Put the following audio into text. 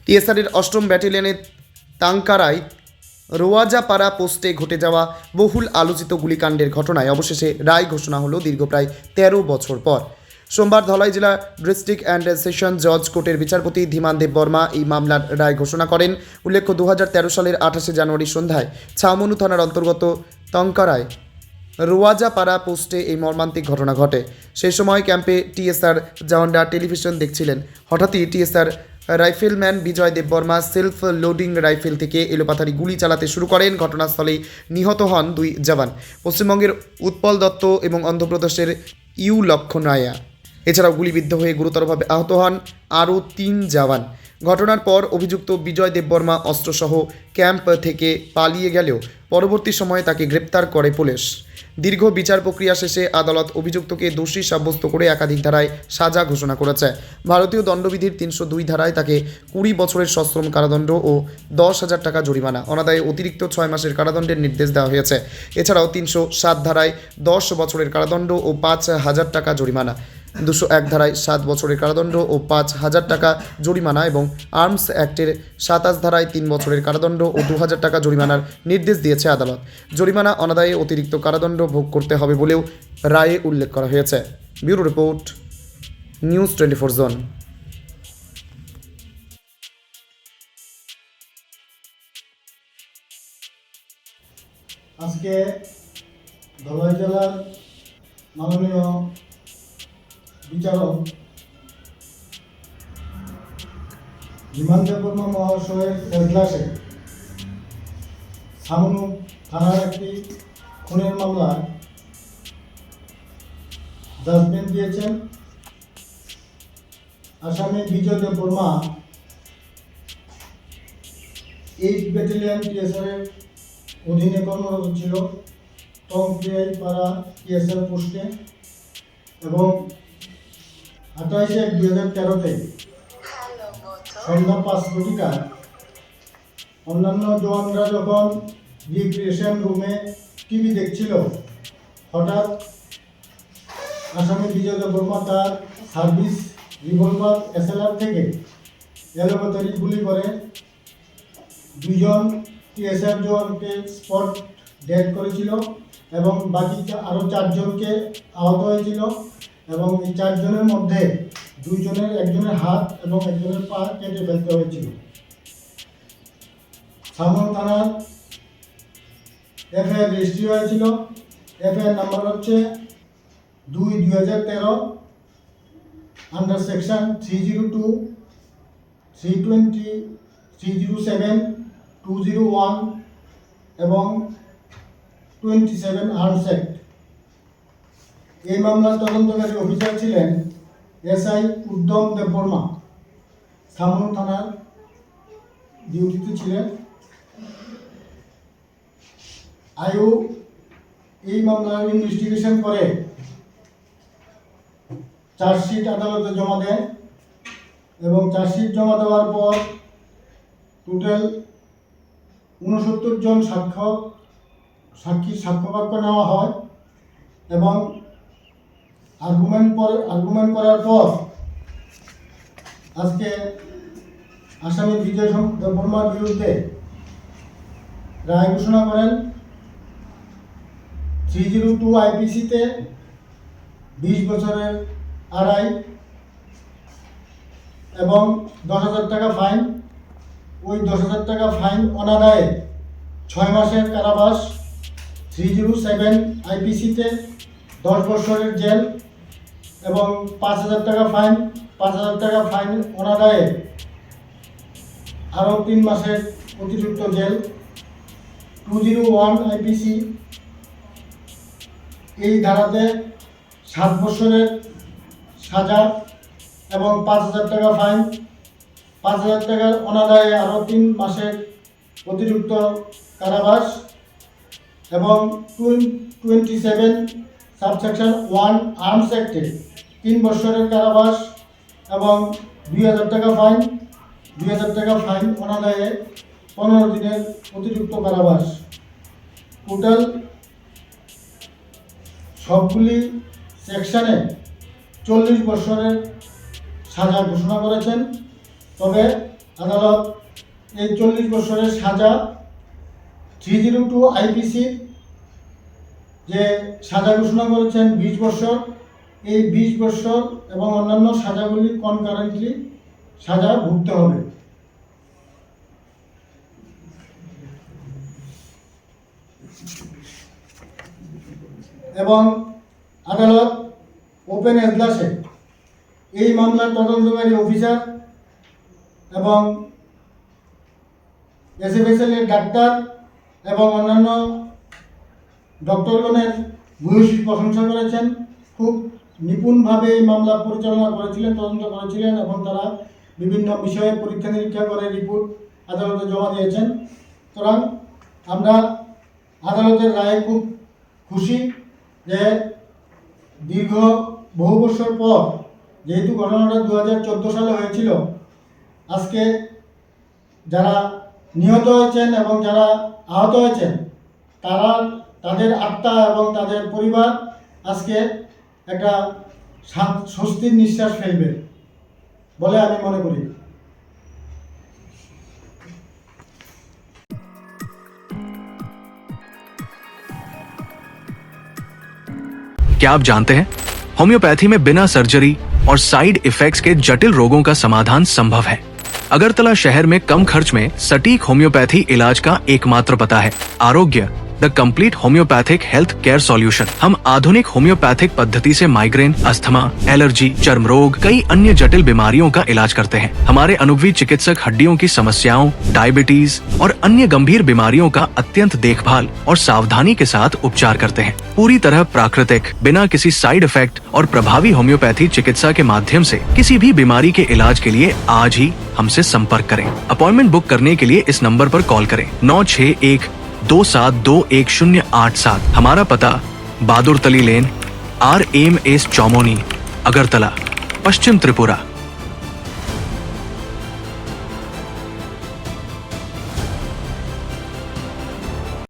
টিএসআরের ৮ম ব্যাটালিয়নের তাংকারায় রোয়াজাপাড়া পোস্টে ঘটে যাওয়া বহুল আলোচিত গুলিকাণ্ডের ঘটনায় অবশেষে রায় ঘোষণা হলো দীর্ঘ প্রায় ১৩ বছর পর। সোমবার ধলাই জেলা ডিস্ট্রিক্ট অ্যান্ড সেশন জজ কোর্টের বিচারপতি ধীমান দেব বর্মা এই মামলার রায় ঘোষণা করেন। উল্লেখ্য ২০১৩ সালের ২৮শে জানুয়ারি সন্ধ্যায় ছাউমনু থানার অন্তর্গত তংকারায় রোয়াজাপাড়া পোস্টে এই মর্মান্তিক ঘটনা ঘটে। সেই সময় ক্যাম্পে টিএসআর জওয়ানরা টেলিভিশন দেখছিলেন। হঠাৎই টিএসআর রাইফেলম্যান বিজয় দেববর্মা সেলফ লোডিং রাইফেল থেকে এলোপাথারি গুলি চালাতে শুরু করেন। ঘটনাস্থলেই নিহত হন ২ জওয়ান, পশ্চিমবঙ্গের উৎপল দত্ত এবং অন্ধ্রপ্রদেশের ইউ লক্ষণ রায়া। এছাড়াও গুলিবিদ্ধ হয়ে গুরুতরভাবে আহত হন আরও ৩ জওয়ান। ঘটনার পর অভিযুক্ত বিজয় দেববর্মা অস্ত্রসহ ক্যাম্প থেকে পালিয়ে গেলেও পরবর্তী সময়ে তাকে গ্রেপ্তার করে পুলিশ। দীর্ঘ বিচার প্রক্রিয়া শেষে আদালত অভিযুক্তকে দোষী সাব্যস্ত করে একাধিক ধারায় সাজা ঘোষণা করেছে। ভারতীয় দণ্ডবিধির ৩০২ ধারায় তাকে ২০ বছরের সশ্রম কারাদণ্ড ও ১০,০০০ টাকা জরিমানা, অনাদায়ে অতিরিক্ত ৬ মাসের কারাদণ্ডের নির্দেশ দেওয়া হয়েছে। এছাড়াও ৩০৭ ধারায় ১০ বছরের কারাদণ্ড ও ৫,০০০ টাকা জরিমানা, ২০১ ধারায় ৭ বছরের কারাদণ্ড ও ৫,০০০ টাকা জরিমানা এবং আর্মস অ্যাক্টের ২৭ ধারায় ৩ বছরের কারাদণ্ড ও ২,০০০ টাকা জরিমানার নির্দেশ দিয়েছে আদালত। জরিমানা অনাদায়ে অতিরিক্ত কারাদণ্ড ভোগ করতে হবে বলেও রায়ে উল্লেখ করা হয়েছে। Bureau report, news 24 zone. আজকে ধলাই জেলার মাননীয় বিচারক ধীমান দেব বর্মা মহাশয়ের এজলাসে ছাউমনু থানার একটি খুনের মামলায় জাজমেন্ট দিয়েছেন। আসামি বিজয় দেব বর্মা 8 ব্যাটালিয়ন টিএসআরের অধীনে কর্মরত ছিল টংক্রিয়াপাড়া টিএসআর পোস্টে এবং ২৮/১/২০১৩-তে সন্ধ্যা ৫ ঘটিকায় অন্যান্য জওয়ানরা যখন রিক্রিয়েশন রুমে টিভি দেখছিল, হঠাৎ আসামি বিজয় দেব বর্মা তার সার্ভিস রিভলভার এসএলআর থেকে এলোপাতাড়ি গুলি করে 2 জন টিএসআর জওয়ানকে স্পট ডেড করেছিল এবং বাকি আরও 4 জনকে আহত হয়েছিল এবং এই 4 জনের মধ্যে 2 জনের একজনের হাত এবং একজনের পা কেটে ফেলতে হয়েছিল। ছাউমনু থানার এফআইআর রেজিস্ট্রি হয়েছিল। এফআইআর নাম্বার হচ্ছে 2/2013 আন্ডার সেকশন 302, 320, 307, 201 এবং 27 আর্মস অ্যাক্ট। এই মামলার তদন্তকারী অফিসার ছিলেন এসআই উদ্যম দেব বর্মা, ছাউমনু থানার ডিউটিতে ছিলেন। আইও এই মামলার ইনভেস্টিগেশন করে চার্জশিট আদালতে জমা দেয় এবং চার্জশিট জমা দেওয়ার পর টোটাল 69 জন সাক্ষীর সাক্ষ্যবাক্য নেওয়া হয় এবং আর্গুমেন্ট করার পর আজকে আসামি বিজয় দেব বর্মার বিরুদ্ধে রায় ঘোষণা করেন। 302 আইপিসিতে 20 বছরের আড়াই এবং 10,000 টাকা ফাইন। ওই 10,000 টাকা ফাইন অনাদায়ে 6 মাসের কারাবাস। 307 আইপিসিতে 10 বছরের জেল এবং 5,000 টাকা ফাইন। 5,000 টাকা ফাইন অনাদায়ে আরও 3 মাসের অতিরিক্ত জেল। 201 আইপিসি এই ধারাতে 7 বছরের সাজা এবং 5,000 টাকা ফাইন। 5,000 টাকার অনাদায়ে আরও 3 মাসের অতিরিক্ত কারাবাস এবং 27 সাবসেকশন 1 আর্মস অ্যাক্টে 3 বছরের কারাবাস এবং 2,000 টাকা ফাইন। 2,000 টাকা ফাইন অনাদায়ে 15 দিনের অতিরিক্ত কারাবাস। টোটাল সবগুলি সেকশনে 40 বছরের সাজা ঘোষণা করেছেন। তবে আদালত এই 40 বছরের সাজা 302 আইপিসি যে সাজা ঘোষণা করেছেন 20 বছর, এই 20 বছর এবং অন্যান্য সাজাগুলি কনকারেন্টলি সাজা ভুগতে হবে। এবং আদালত ওপেন এজলাসে এই মামলার তদন্তকারী অফিসার এবং এসএফএসএল এর ডাক্তার এবং অন্যান্য ডক্টরগণের ভূয়সী প্রশংসা করেছেন। খুব নিপুণভাবে এই মামলা পরিচালনা করেছিলেন, তদন্ত করেছিলেন এবং তারা বিভিন্ন বিষয়ে পরীক্ষা নিরীক্ষা করে রিপোর্ট আদালতে জমা দিয়েছেন। সুতরাং আমরা আদালতের রায়ে খুব খুশি যে দীর্ঘ বহু বছর পর, যেহেতু ঘটনাটা 2014 সালে হয়েছিল, আজকে যারা নিহত হয়েছেন এবং যারা আহত হয়েছেন তাদের আত্মা এবং তাদের পরিবার আজকে একটা স্বস্তির নিঃশ্বাস ফেলবে বলে আমি মনে করি। क्या आप जानते हैं होम्योपैथी में बिना सर्जरी और साइड इफेक्ट्स के जटिल रोगों का समाधान संभव है। अगरतला शहर में कम खर्च में सटीक होम्योपैथी इलाज का एकमात्र पता है आरोग्य the complete homeopathic health care solution. हम आधुनिक होम्योपैथिक पद्धति से माइग्रेन, अस्थमा, एलर्जी, चर्म रोग, कई अन्य जटिल बीमारियों का इलाज करते हैं। हमारे अनुभवी चिकित्सक हड्डियों की समस्याओं, डायबिटीज और अन्य गंभीर बीमारियों का अत्यंत देखभाल और सावधानी के साथ उपचार करते हैं। पूरी तरह प्राकृतिक, बिना किसी साइड इफेक्ट और प्रभावी होम्योपैथी चिकित्सा के माध्यम से किसी भी बीमारी के इलाज के लिए आज ही हमसे संपर्क करें। अपॉइंटमेंट बुक करने के लिए इस नंबर पर कॉल करें 9612721087। हमारा पता बहादुर तली लेन, RMS चौमोनी, अगरतला, पश्चिम त्रिपुरा।